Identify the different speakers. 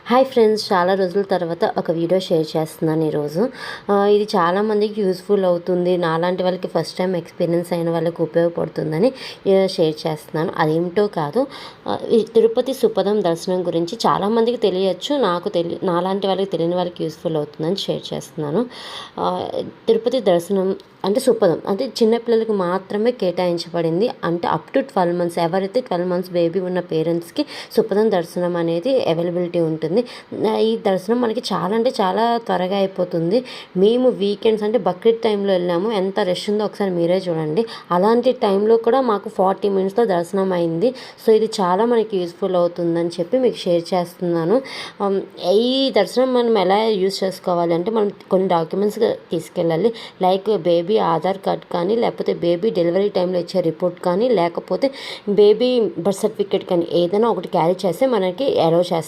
Speaker 1: Hi friends, చాలా రోజుల తర్వాత ఒక వీడియో షేర్ చేస్తున్నాను ఈరోజు. ఇది చాలామందికి యూస్ఫుల్ అవుతుంది. నాలాంటి వాళ్ళకి ఫస్ట్ టైం ఎక్స్పీరియన్స్ అయిన వాళ్ళకి ఉపయోగపడుతుందని షేర్ చేస్తున్నాను. అదేమిటో కాదు, ఈ తిరుపతి సుపదం దర్శనం గురించి చాలామందికి తెలియచ్చు. నాలాంటి వాళ్ళకి తెలియని వాళ్ళకి యూస్ఫుల్ అవుతుందని షేర్ చేస్తున్నాను. తిరుపతి దర్శనం అంటే సుపదం అంటే చిన్నపిల్లలకి మాత్రమే కేటాయించబడింది. అంటే అప్ టు 12 మంత్స్, ఎవరైతే 12 మంత్స్ బేబీ ఉన్న పేరెంట్స్కి సుపదం దర్శనం అనేది అవైలబిలిటీ ఉంటుంది. ఈ దర్శనం మనకి చాలా అంటే చాలా త్వరగా అయిపోతుంది. మేము వీకెండ్స్ అంటే బక్రీద్ టైంలో వెళ్ళాము. ఎంత రష్ ఉందో ఒకసారి మీరే చూడండి. అలాంటి టైంలో కూడా మాకు 40 మినిట్స్లో దర్శనం అయింది. సో ఇది చాలా మనకి యూస్ఫుల్ అవుతుందని చెప్పి మీకు షేర్ చేస్తున్నాను. ఈ దర్శనం మనం ఎలా యూజ్ చేసుకోవాలి అంటే, మనం కొన్ని డాక్యుమెంట్స్ తీసుకెళ్ళాలి. లైక్ బేబీ ఆధార్ కార్డ్ కానీ, లేకపోతే బేబీ డెలివరీ టైంలో ఇచ్చే రిపోర్ట్ కానీ, లేకపోతే బేబీ బర్త్ సర్టిఫికేట్ కానీ, ఏదైనా ఒకటి క్యారీ చేస్తే మనకి అలౌ చేస్తారు.